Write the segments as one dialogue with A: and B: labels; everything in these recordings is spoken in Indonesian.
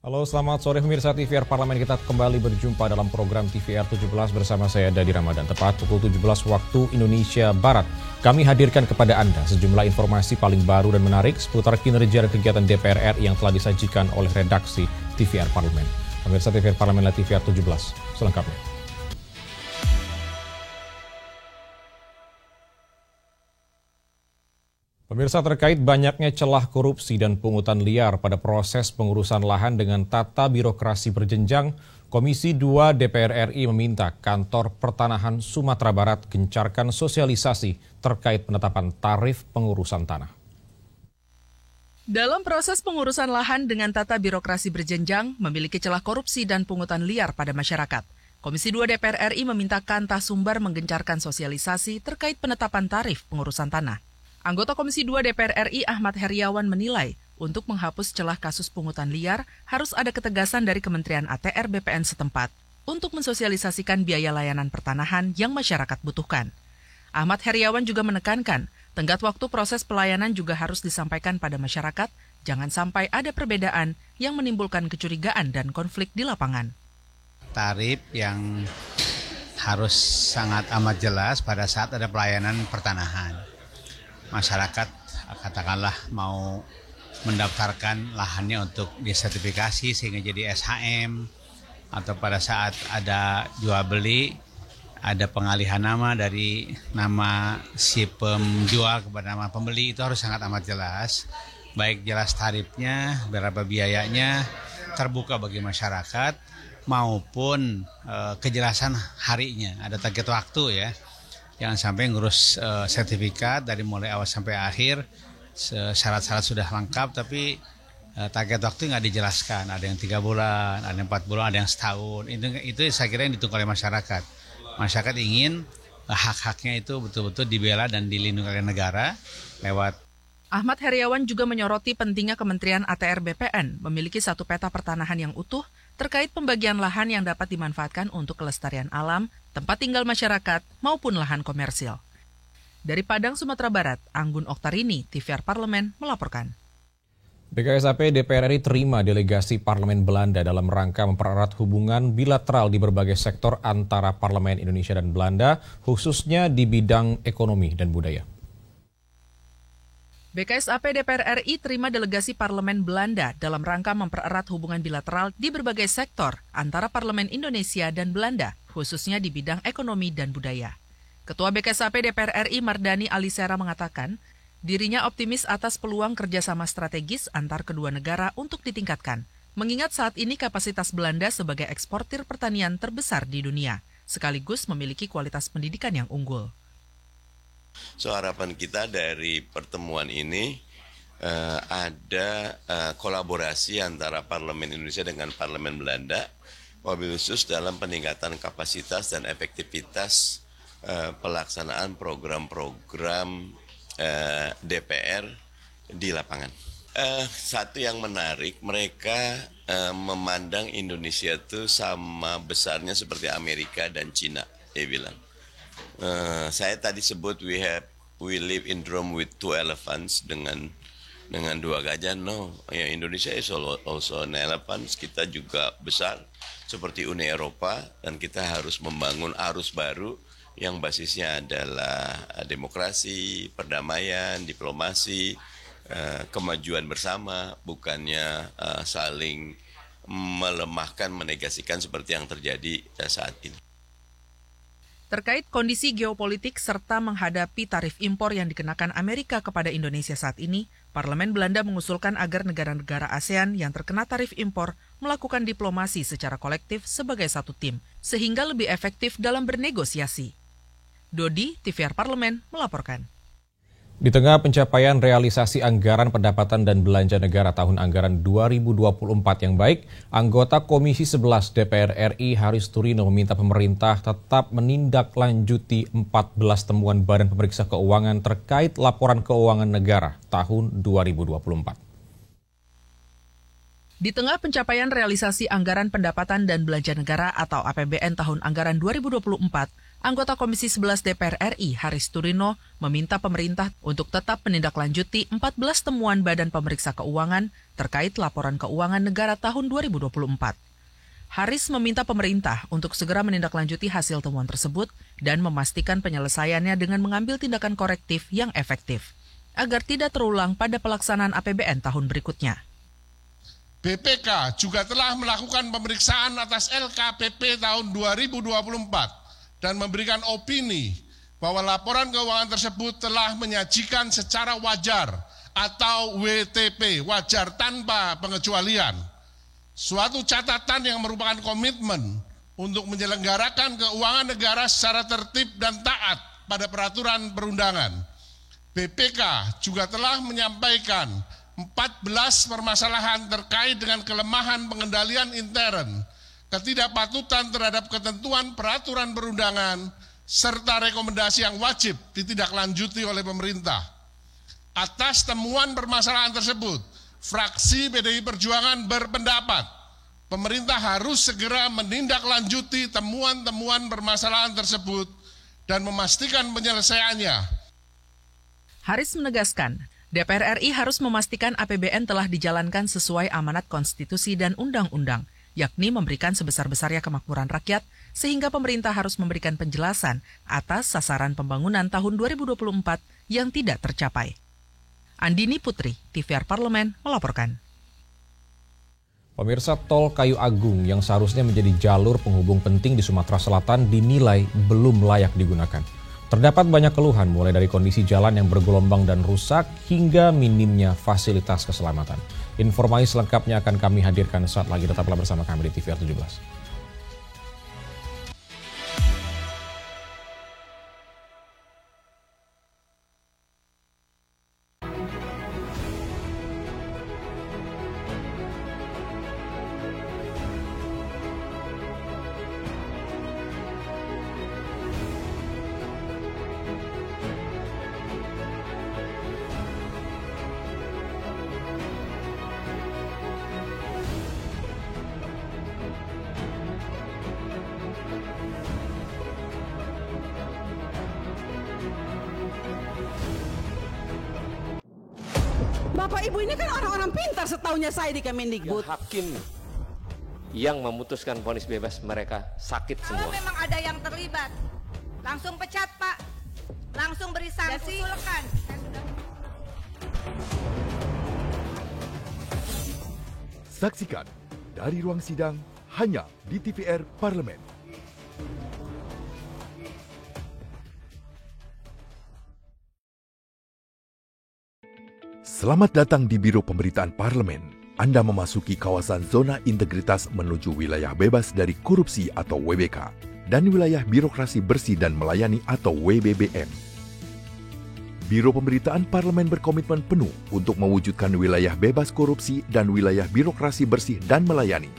A: Halo, selamat sore pemirsa TVR Parlemen. Kita kembali berjumpa dalam program TVR 17 bersama saya Dadi Ramadan. Tepat pukul 17 waktu Indonesia Barat. Kami hadirkan kepada Anda sejumlah informasi paling baru dan menarik seputar kinerja dan kegiatan DPR RI yang telah disajikan oleh redaksi TVR Parlemen. Pemirsa TVR Parlemen adalah TVR 17. Selengkapnya. Pemirsa, terkait banyaknya celah korupsi dan pungutan liar pada proses pengurusan lahan dengan tata birokrasi berjenjang, Komisi 2 DPR RI meminta Kantor Pertanahan Sumatera Barat gencarkan sosialisasi terkait penetapan tarif pengurusan tanah.
B: Dalam proses pengurusan lahan dengan tata birokrasi berjenjang, memiliki celah korupsi dan pungutan liar pada masyarakat. Komisi 2 DPR RI meminta Kanta Sumbar menggencarkan sosialisasi terkait penetapan tarif pengurusan tanah. Anggota Komisi 2 DPR RI Ahmad Heriawan menilai, untuk menghapus celah kasus pungutan liar, harus ada ketegasan dari Kementerian ATR BPN setempat untuk mensosialisasikan biaya layanan pertanahan yang masyarakat butuhkan. Ahmad Heriawan juga menekankan, tenggat waktu proses pelayanan juga harus disampaikan pada masyarakat, jangan sampai ada perbedaan yang menimbulkan kecurigaan dan konflik di lapangan.
C: Tarif yang harus sangat amat jelas pada saat ada pelayanan pertanahan. Masyarakat katakanlah mau mendaftarkan lahannya untuk disertifikasi sehingga jadi SHM, atau pada saat ada jual beli ada pengalihan nama dari nama si penjual kepada nama pembeli, itu harus sangat amat jelas, baik jelas tarifnya, berapa biayanya, terbuka bagi masyarakat, maupun kejelasan harinya, ada target waktu ya. Jangan sampai ngurus sertifikat dari mulai awal sampai akhir, syarat-syarat sudah lengkap tapi target waktu nggak dijelaskan. Ada yang 3 bulan, ada yang 4 bulan, ada yang setahun. Itu saya kira yang ditunggu oleh masyarakat. Masyarakat ingin hak-haknya itu betul-betul dibela dan dilindungi oleh negara lewat.
B: Ahmad Heriawan juga menyoroti pentingnya Kementerian ATR BPN memiliki satu peta pertanahan yang utuh terkait pembagian lahan yang dapat dimanfaatkan untuk kelestarian alam, tempat tinggal masyarakat, maupun lahan komersil. Dari Padang, Sumatera Barat, Anggun Oktarini, TVR Parlemen, melaporkan.
A: BKSAP DPR RI terima delegasi Parlemen Belanda dalam rangka mempererat hubungan bilateral di berbagai sektor antara Parlemen Indonesia dan Belanda, khususnya di bidang ekonomi dan budaya.
B: BKSAP DPR RI terima delegasi Parlemen Belanda dalam rangka mempererat hubungan bilateral di berbagai sektor antara Parlemen Indonesia dan Belanda, khususnya di bidang ekonomi dan budaya. Ketua BKSAP DPR RI Mardani Alisera mengatakan, dirinya optimis atas peluang kerjasama strategis antar kedua negara untuk ditingkatkan, mengingat saat ini kapasitas Belanda sebagai eksportir pertanian terbesar di dunia, sekaligus memiliki kualitas pendidikan yang unggul.
D: So harapan kita dari pertemuan ini ada kolaborasi antara Parlemen Indonesia dengan Parlemen Belanda, wabil khusus dalam peningkatan kapasitas dan efektivitas pelaksanaan program-program DPR di lapangan. Satu yang menarik, mereka memandang Indonesia itu sama besarnya seperti Amerika dan Cina, dia bilang. Saya tadi sebut we live in Rome with 2 elephants, dengan 2 gajah. No, ya, Indonesia is also an elephant. Kita juga besar seperti Uni Eropa dan kita harus membangun arus baru yang basisnya adalah demokrasi, perdamaian, diplomasi, kemajuan bersama, bukannya saling melemahkan, menegasikan seperti yang terjadi saat ini.
B: Terkait kondisi geopolitik serta menghadapi tarif impor yang dikenakan Amerika kepada Indonesia saat ini, Parlemen Belanda mengusulkan agar negara-negara ASEAN yang terkena tarif impor melakukan diplomasi secara kolektif sebagai satu tim, sehingga lebih efektif dalam bernegosiasi. Dodi, TVR Parlemen, melaporkan.
A: Di tengah pencapaian realisasi anggaran pendapatan dan belanja negara tahun anggaran 2024 yang baik, anggota Komisi 11 DPR RI Haris Turino meminta pemerintah tetap menindaklanjuti 14 temuan Badan Pemeriksa Keuangan terkait laporan keuangan negara tahun 2024.
B: Di tengah pencapaian realisasi Anggaran Pendapatan dan Belanja Negara atau APBN tahun anggaran 2024, anggota Komisi 11 DPR RI Haris Turino meminta pemerintah untuk tetap menindaklanjuti 14 temuan Badan Pemeriksa Keuangan terkait laporan keuangan negara tahun 2024. Haris meminta pemerintah untuk segera menindaklanjuti hasil temuan tersebut dan memastikan penyelesaiannya dengan mengambil tindakan korektif yang efektif, agar tidak terulang pada pelaksanaan APBN tahun berikutnya.
E: BPK juga telah melakukan pemeriksaan atas LKPP tahun 2024 dan memberikan opini bahwa laporan keuangan tersebut telah menyajikan secara wajar atau WTP, wajar tanpa pengecualian. Suatu catatan yang merupakan komitmen untuk menyelenggarakan keuangan negara secara tertib dan taat pada peraturan perundangan. BPK juga telah menyampaikan 14 permasalahan terkait dengan kelemahan pengendalian intern, ketidakpatutan terhadap ketentuan peraturan perundangan, serta rekomendasi yang wajib ditindaklanjuti oleh pemerintah. Atas temuan permasalahan tersebut, fraksi PDI Perjuangan berpendapat pemerintah harus segera menindaklanjuti temuan-temuan permasalahan tersebut dan memastikan penyelesaiannya.
B: Haris menegaskan, DPR RI harus memastikan APBN telah dijalankan sesuai amanat konstitusi dan undang-undang, yakni memberikan sebesar-besarnya kemakmuran rakyat, sehingga pemerintah harus memberikan penjelasan atas sasaran pembangunan tahun 2024 yang tidak tercapai. Andini Putri, TVR Parlemen, melaporkan.
A: Pemirsa, tol Kayu Agung yang seharusnya menjadi jalur penghubung penting di Sumatera Selatan dinilai belum layak digunakan. Terdapat banyak keluhan mulai dari kondisi jalan yang bergelombang dan rusak hingga minimnya fasilitas keselamatan. Informasi selengkapnya akan kami hadirkan saat lagi, tetaplah bersama kami di TVR 17.
F: Bapak Ibu ini kan orang-orang pintar setaunya saya di Kemendikbud.
G: Hakim yang memutuskan vonis bebas mereka sakit semua.
H: Kalau memang ada yang terlibat, langsung pecat Pak, langsung beri sanksi.
I: Saksikan dari ruang sidang hanya di TVR Parlemen. Selamat datang di Biro Pemberitaan Parlemen. Anda memasuki kawasan zona integritas menuju wilayah bebas dari korupsi atau WBK dan wilayah birokrasi bersih dan melayani atau WBBM. Biro Pemberitaan Parlemen berkomitmen penuh untuk mewujudkan wilayah bebas korupsi dan wilayah birokrasi bersih dan melayani.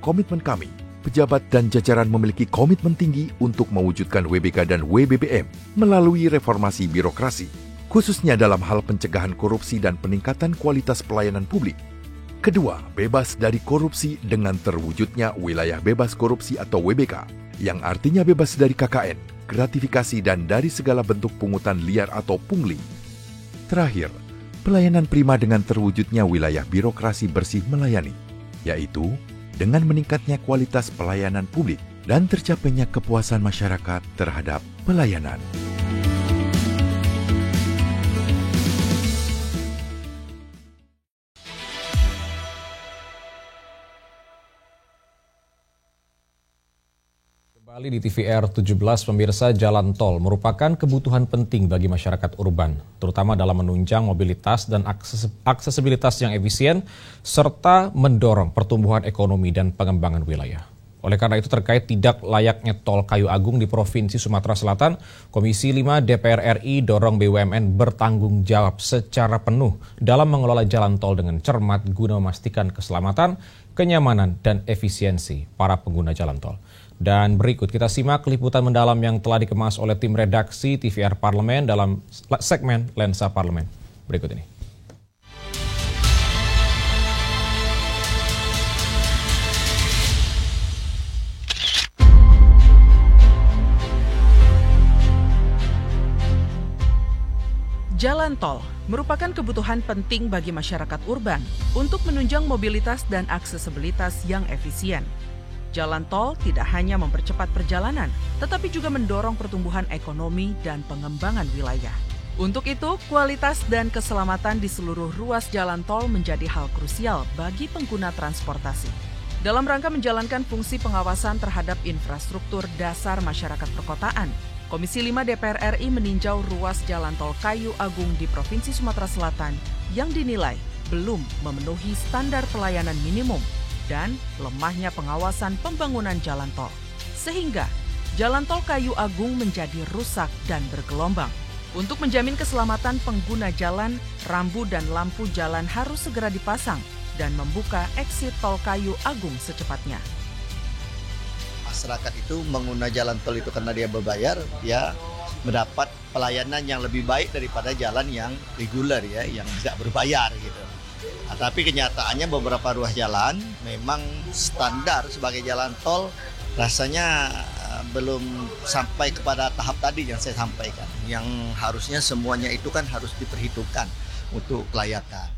I: Komitmen kami, pejabat dan jajaran memiliki komitmen tinggi untuk mewujudkan WBK dan WBBM melalui reformasi birokrasi, khususnya dalam hal pencegahan korupsi dan peningkatan kualitas pelayanan publik. Kedua, bebas dari korupsi dengan terwujudnya wilayah bebas korupsi atau WBK, yang artinya bebas dari KKN, gratifikasi dan dari segala bentuk pungutan liar atau pungli. Terakhir, pelayanan prima dengan terwujudnya wilayah birokrasi bersih melayani, yaitu dengan meningkatnya kualitas pelayanan publik dan tercapainya kepuasan masyarakat terhadap pelayanan.
A: Kembali di TVR 17, pemirsa, jalan tol merupakan kebutuhan penting bagi masyarakat urban, terutama dalam menunjang mobilitas dan aksesibilitas yang efisien, serta mendorong pertumbuhan ekonomi dan pengembangan wilayah. Oleh karena itu, terkait tidak layaknya tol Kayu Agung di Provinsi Sumatera Selatan, Komisi 5 DPR RI dorong BUMN bertanggung jawab secara penuh dalam mengelola jalan tol dengan cermat guna memastikan keselamatan, kenyamanan, dan efisiensi para pengguna jalan tol. Dan berikut kita simak liputan mendalam yang telah dikemas oleh tim redaksi TVR Parlemen dalam segmen Lensa Parlemen. Berikut ini.
B: Jalan tol merupakan kebutuhan penting bagi masyarakat urban untuk menunjang mobilitas dan aksesibilitas yang efisien. Jalan tol tidak hanya mempercepat perjalanan, tetapi juga mendorong pertumbuhan ekonomi dan pengembangan wilayah. Untuk itu, kualitas dan keselamatan di seluruh ruas jalan tol menjadi hal krusial bagi pengguna transportasi. Dalam rangka menjalankan fungsi pengawasan terhadap infrastruktur dasar masyarakat perkotaan, Komisi 5 DPR RI meninjau ruas jalan tol Kayu Agung di Provinsi Sumatera Selatan yang dinilai belum memenuhi standar pelayanan minimum dan lemahnya pengawasan pembangunan jalan tol. Sehingga jalan tol Kayu Agung menjadi rusak dan bergelombang. Untuk menjamin keselamatan pengguna jalan, rambu dan lampu jalan harus segera dipasang dan membuka exit tol Kayu Agung secepatnya.
J: Masyarakat itu mengguna jalan tol itu karena dia berbayar, dia mendapat pelayanan yang lebih baik daripada jalan yang reguler ya, yang tidak berbayar gitu. Nah, tapi kenyataannya beberapa ruas jalan memang standar sebagai jalan tol rasanya belum sampai kepada tahap tadi yang saya sampaikan. Yang harusnya semuanya itu kan harus diperhitungkan untuk kelayakan.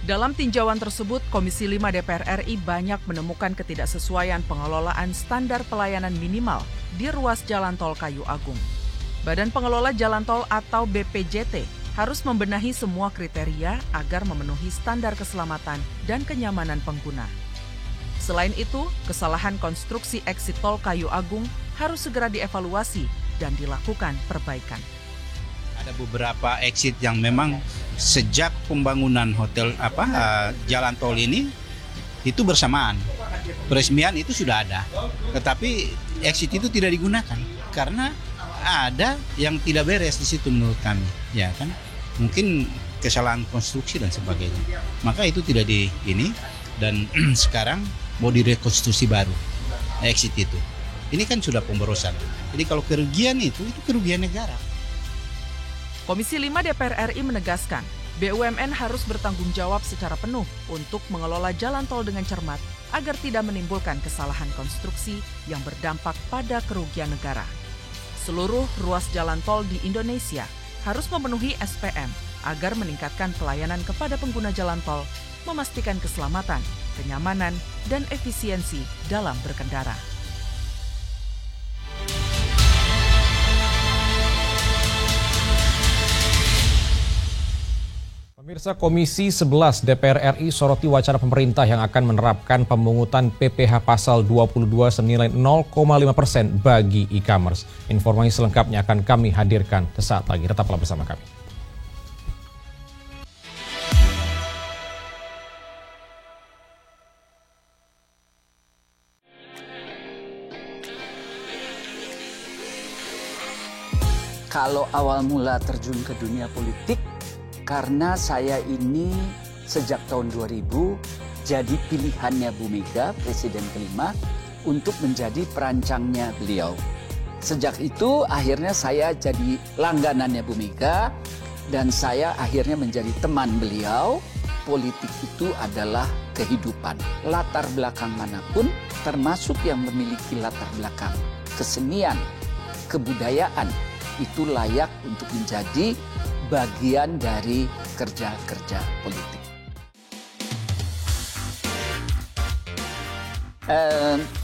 B: Dalam tinjauan tersebut, Komisi 5 DPR RI banyak menemukan ketidaksesuaian pengelolaan standar pelayanan minimal di ruas jalan tol Kayu Agung. Badan Pengelola Jalan Tol atau BPJT harus membenahi semua kriteria agar memenuhi standar keselamatan dan kenyamanan pengguna. Selain itu, kesalahan konstruksi exit tol Kayu Agung harus segera dievaluasi dan dilakukan perbaikan.
K: Ada beberapa exit yang memang sejak pembangunan jalan tol ini itu bersamaan. Peresmian itu sudah ada, tetapi exit itu tidak digunakan karena ada yang tidak beres di situ menurut kami, ya kan? Mungkin kesalahan konstruksi dan sebagainya. Maka itu tidak dan sekarang mau direkonstruksi baru exit itu. Ini kan sudah pemborosan. Jadi kalau kerugian itu kerugian negara.
B: Komisi 5 DPR RI menegaskan, BUMN harus bertanggung jawab secara penuh untuk mengelola jalan tol dengan cermat agar tidak menimbulkan kesalahan konstruksi yang berdampak pada kerugian negara. Seluruh ruas jalan tol di Indonesia harus memenuhi SPM agar meningkatkan pelayanan kepada pengguna jalan tol, memastikan keselamatan, kenyamanan, dan efisiensi dalam berkendara.
A: Pemirsa, Komisi 11 DPR RI soroti wacana pemerintah yang akan menerapkan pemungutan PPh pasal 22 senilai 0,5% bagi e-commerce. Informasi selengkapnya akan kami hadirkan sesaat lagi. Tetaplah bersama kami.
L: Kalau awal mula terjun ke dunia politik, karena saya ini sejak tahun 2000 jadi pilihannya Bu Mega, Presiden kelima, untuk menjadi perancangnya beliau. Sejak itu akhirnya saya jadi langganannya Bu Mega dan saya akhirnya menjadi teman beliau. Politik itu adalah kehidupan. Latar belakang manapun termasuk yang memiliki latar belakang kesenian, kebudayaan itu layak untuk menjadi bagian dari kerja-kerja politik.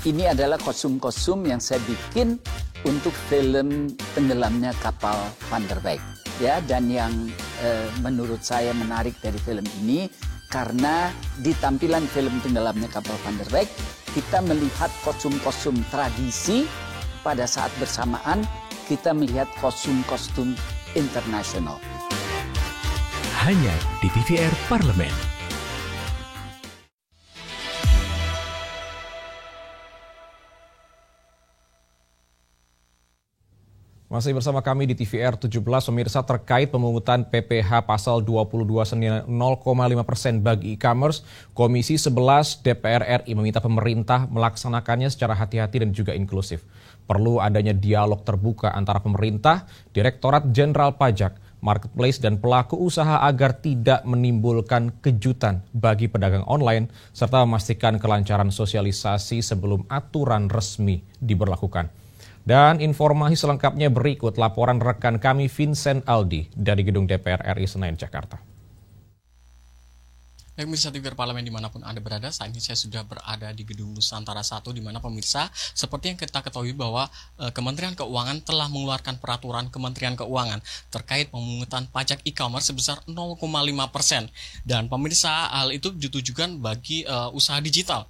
L: Ini adalah kostum-kostum yang saya bikin untuk film Tenggelamnya Kapal Van der Weyck. Ya, dan yang menurut saya menarik dari film ini karena di tampilan film Tenggelamnya Kapal Van der Weyck kita melihat kostum-kostum tradisi, pada saat bersamaan kita melihat kostum-kostum internasional.
M: Hanya di TVR Parlemen.
A: Masih bersama kami di TVR 17, pemirsa, terkait pemungutan PPh pasal 22 senilai 0,5% bagi e-commerce, Komisi 11 DPR RI meminta pemerintah melaksanakannya secara hati-hati dan juga inklusif. Perlu adanya dialog terbuka antara pemerintah, Direktorat Jenderal Pajak, marketplace dan pelaku usaha agar tidak menimbulkan kejutan bagi pedagang online serta memastikan kelancaran sosialisasi sebelum aturan resmi diberlakukan. Dan informasi selengkapnya berikut laporan rekan kami Vincent Aldi dari Gedung DPR RI Senayan, Jakarta.
N: Baik pemirsa TVR Parlemen dimanapun Anda berada, saat ini saya sudah berada di Gedung Nusantara 1, di mana pemirsa seperti yang kita ketahui bahwa Kementerian Keuangan telah mengeluarkan peraturan Kementerian Keuangan terkait pemungutan pajak e-commerce sebesar 0,5%. Dan pemirsa, hal itu ditujukan bagi usaha digital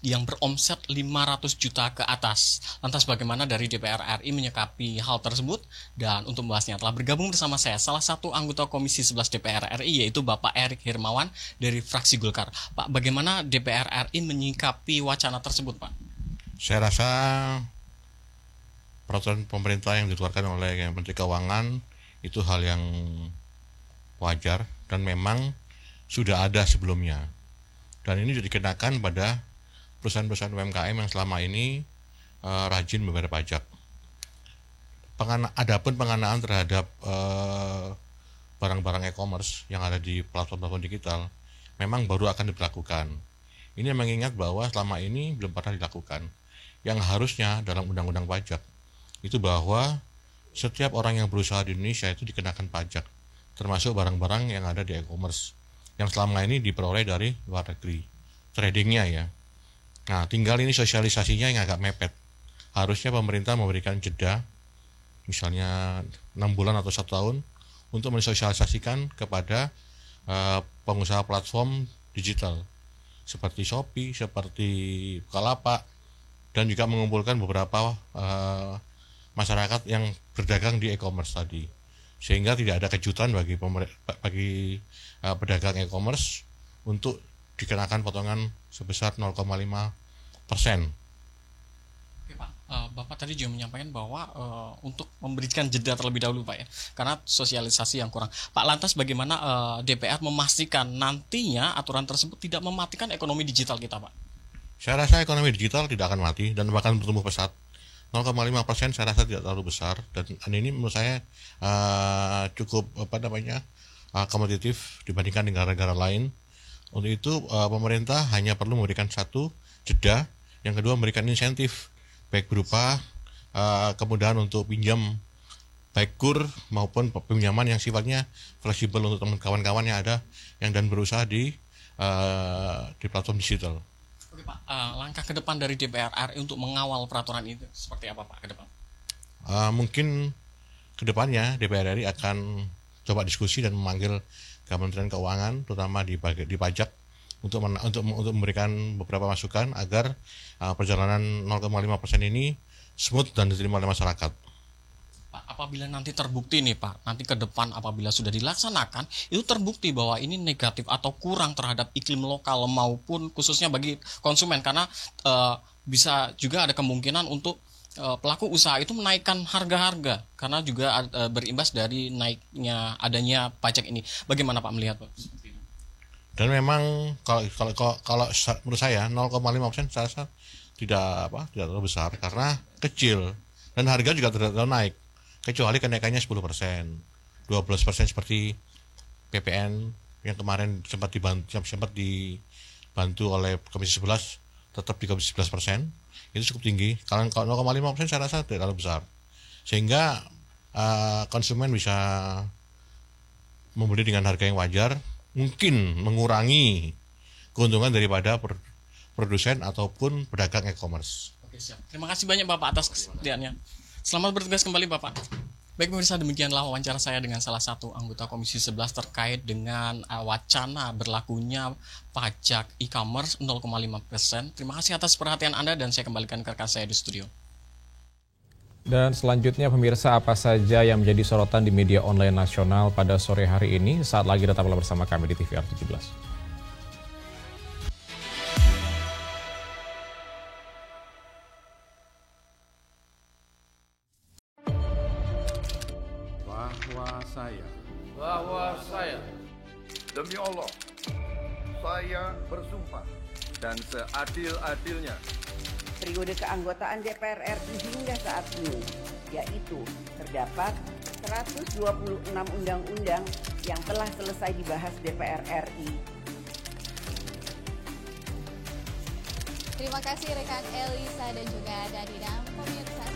N: yang beromset 500 juta ke atas. Lantas bagaimana dari DPR RI menyikapi hal tersebut? Dan untuk membahasnya telah bergabung bersama saya salah satu anggota Komisi 11 DPR RI, yaitu Bapak Erik Hermawan dari fraksi Golkar. Pak, bagaimana DPR RI menyikapi wacana tersebut, Pak?
O: Saya rasa peraturan pemerintah yang dikeluarkan oleh Menteri Keuangan itu hal yang wajar dan memang sudah ada sebelumnya. Dan ini sudah dikenakan pada perusahaan-perusahaan UMKM yang selama ini rajin membayar pajak. Adapun pengenaan terhadap barang-barang e-commerce yang ada di platform-platform digital memang baru akan diberlakukan. Ini mengingat bahwa selama ini belum pernah dilakukan. Yang harusnya dalam undang-undang pajak itu bahwa setiap orang yang berusaha di Indonesia itu dikenakan pajak, termasuk barang-barang yang ada di e-commerce yang selama ini diperoleh dari luar negeri, tradingnya ya. Nah, tinggal ini sosialisasinya yang agak mepet. Harusnya pemerintah memberikan jeda, misalnya 6 bulan atau 1 tahun, untuk mensosialisasikan kepada pengusaha platform digital, seperti Shopee, seperti Bukalapak, dan juga mengumpulkan beberapa masyarakat yang berdagang di e-commerce tadi. Sehingga tidak ada kejutan bagi pedagang e-commerce untuk dikenakan potongan sebesar 0,5%.
N: Oke, Pak. Bapak tadi juga menyampaikan bahwa untuk memberikan jeda terlebih dahulu, Pak, ya, karena sosialisasi yang kurang. Pak, lantas bagaimana DPR memastikan nantinya aturan tersebut tidak mematikan ekonomi digital kita, Pak?
O: Saya rasa ekonomi digital tidak akan mati dan bahkan bertumbuh pesat. 0,5% saya rasa tidak terlalu besar, dan ini menurut saya cukup kompetitif dibandingkan negara-negara lain. Untuk itu pemerintah hanya perlu memberikan satu jeda, yang kedua memberikan insentif baik berupa kemudahan untuk pinjam baik KUR maupun pinjaman yang sifatnya fleksibel untuk kawan-kawan yang ada yang dan berusaha di platform digital.
N: Oke, Pak, langkah ke depan dari DPR RI untuk mengawal peraturan itu seperti apa, Pak, ke depan?
O: Mungkin ke depannya DPR RI akan coba diskusi dan memanggil Kementerian Keuangan, terutama di pajak, untuk memberikan beberapa masukan agar perjalanan 0,5% ini smooth dan diterima oleh masyarakat.
N: Pak, apabila nanti terbukti nih, Pak, nanti ke depan apabila sudah dilaksanakan, itu terbukti bahwa ini negatif atau kurang terhadap iklim lokal maupun khususnya bagi konsumen, karena bisa juga ada kemungkinan untuk pelaku usaha itu menaikkan harga-harga karena juga berimbas dari naiknya adanya pajak ini. Bagaimana Pak melihat, Pak?
O: Dan memang kalau menurut saya 0,5% saya rasa tidak terlalu besar karena kecil dan harga juga tidak terlalu naik, kecuali kenaikannya 10%, 12% seperti PPN yang kemarin sempat dibantu oleh Komisi 11, tetap di Komisi 11%. Itu cukup tinggi. Kalau 0,5% saya rasa tidak terlalu besar, sehingga konsumen bisa membeli dengan harga yang wajar, mungkin mengurangi keuntungan daripada produsen ataupun pedagang e-commerce.
N: Oke, siap. Terima kasih banyak Bapak atas kesediaannya. Selamat bertugas kembali, Bapak. Baik pemirsa, demikianlah wawancara saya dengan salah satu anggota Komisi 11 terkait dengan wacana berlakunya pajak e-commerce 0,5%. Terima kasih atas perhatian Anda dan saya kembalikan ke rekan saya di studio.
A: Dan selanjutnya pemirsa, apa saja yang menjadi sorotan di media online nasional pada sore hari ini? Saat lagi tetaplah bersama kami di TVR 17.
P: Bahwa saya demi Allah saya bersumpah dan seadil-adilnya
F: periode keanggotaan DPR RI hingga saat ini, yaitu terdapat 126 undang-undang yang telah selesai dibahas DPR RI.
Q: Terima kasih rekan Elisa dan juga Dadina, pemirsa.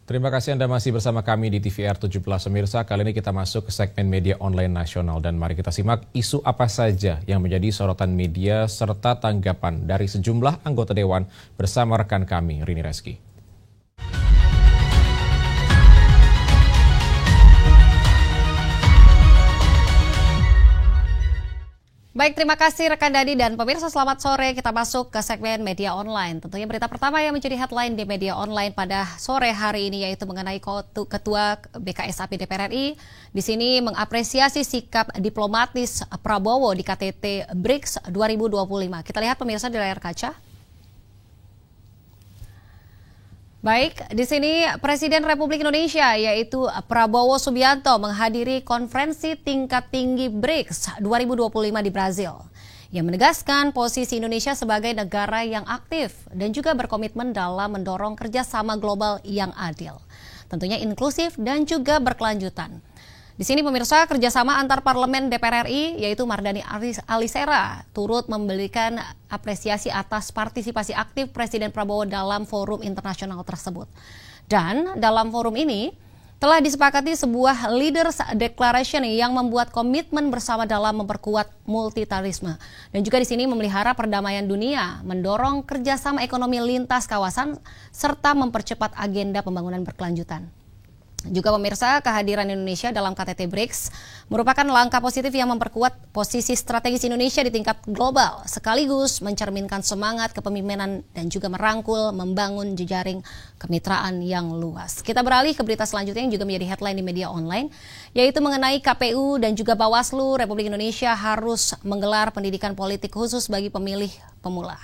A: Terima kasih Anda masih bersama kami di TVR 17 pemirsa. Kali ini kita masuk ke segmen media online nasional dan mari kita simak isu apa saja yang menjadi sorotan media serta tanggapan dari sejumlah anggota dewan bersama rekan kami Rini Reski.
Q: Baik, terima kasih rekan Dadi dan pemirsa, selamat sore. Kita masuk ke segmen media online. Tentunya berita pertama yang menjadi headline di media online pada sore hari ini yaitu mengenai Ketua BKSAP DPR RI di sini mengapresiasi sikap diplomatis Prabowo di KTT BRICS 2025. Kita lihat pemirsa di layar kaca. Baik, di sini Presiden Republik Indonesia yaitu Prabowo Subianto menghadiri konferensi tingkat tinggi BRICS 2025 di Brazil yang menegaskan posisi Indonesia sebagai negara yang aktif dan juga berkomitmen dalam mendorong kerjasama global yang adil, tentunya inklusif dan juga berkelanjutan. Di sini pemirsa, kerjasama antar parlemen DPR RI yaitu Mardani Alisera turut memberikan apresiasi atas partisipasi aktif Presiden Prabowo dalam forum internasional tersebut. Dan dalam forum ini telah disepakati sebuah Leaders Declaration yang membuat komitmen bersama dalam memperkuat multilateralisme. Dan juga di sini memelihara perdamaian dunia, mendorong kerjasama ekonomi lintas kawasan, serta mempercepat agenda pembangunan berkelanjutan. Juga pemirsa, kehadiran Indonesia dalam KTT BRICS merupakan langkah positif yang memperkuat posisi strategis Indonesia di tingkat global, sekaligus mencerminkan semangat kepemimpinan dan juga merangkul, membangun jejaring kemitraan yang luas. Kita beralih ke berita selanjutnya yang juga menjadi headline di media online, yaitu mengenai KPU dan juga Bawaslu Republik Indonesia harus menggelar pendidikan politik khusus bagi pemilih pemula.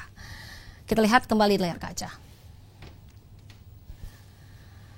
Q: Kita lihat kembali di layar kaca.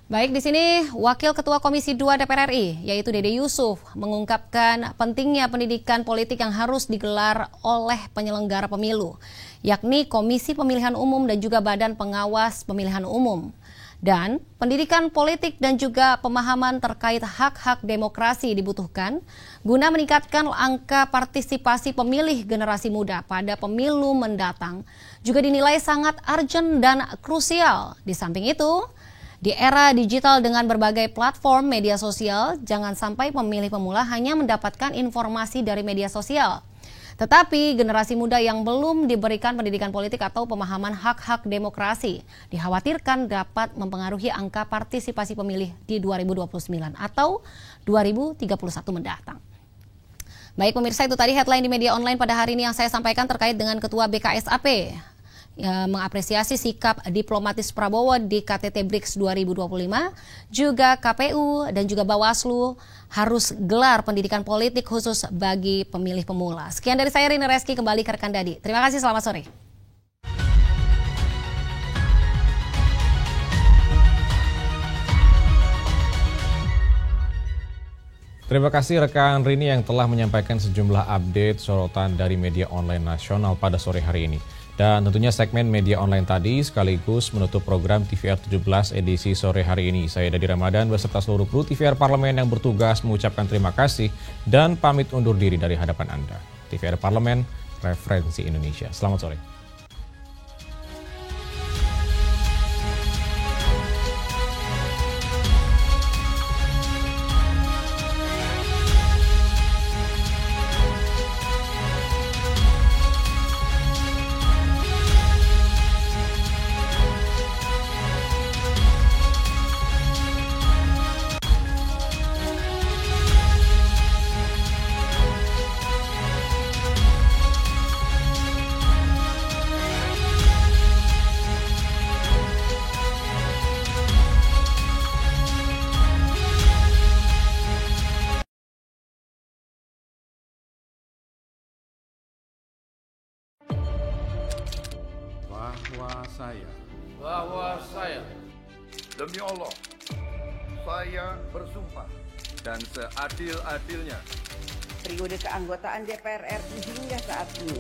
Q: Baik, di sini Wakil Ketua Komisi 2 DPR RI, yaitu Dede Yusuf, mengungkapkan pentingnya pendidikan politik yang harus digelar oleh penyelenggara pemilu, yakni Komisi Pemilihan Umum dan juga Badan Pengawas Pemilihan Umum. Dan pendidikan politik dan juga pemahaman terkait hak-hak demokrasi dibutuhkan guna meningkatkan angka partisipasi pemilih generasi muda pada pemilu mendatang, juga dinilai sangat urgent dan krusial. Di samping itu, di era digital dengan berbagai platform media sosial, jangan sampai pemilih pemula hanya mendapatkan informasi dari media sosial. Tetapi generasi muda yang belum diberikan pendidikan politik atau pemahaman hak-hak demokrasi dikhawatirkan dapat mempengaruhi angka partisipasi pemilih di 2029 atau 2031 mendatang. Baik pemirsa, itu tadi headline di media online pada hari ini yang saya sampaikan terkait dengan Ketua BKSAP. Mengapresiasi sikap diplomatis Prabowo di KTT BRICS 2025, juga KPU dan juga Bawaslu harus gelar pendidikan politik khusus bagi pemilih pemula. Sekian dari saya Rini Reski, kembali ke rekan Dadi. Terima kasih, selamat sore.
A: Terima kasih rekan Rini yang telah menyampaikan sejumlah update sorotan dari media online nasional pada sore hari ini. Dan tentunya segmen media online tadi sekaligus menutup program TVR 17 edisi sore hari ini. Saya Dadi Ramadan beserta seluruh kru TVR Parlemen yang bertugas mengucapkan terima kasih dan pamit undur diri dari hadapan Anda. TVR Parlemen, referensi Indonesia. Selamat sore.
P: bahwa saya demi Allah saya bersumpah dan seadil-adilnya
F: periode keanggotaan DPR RI hingga saat ini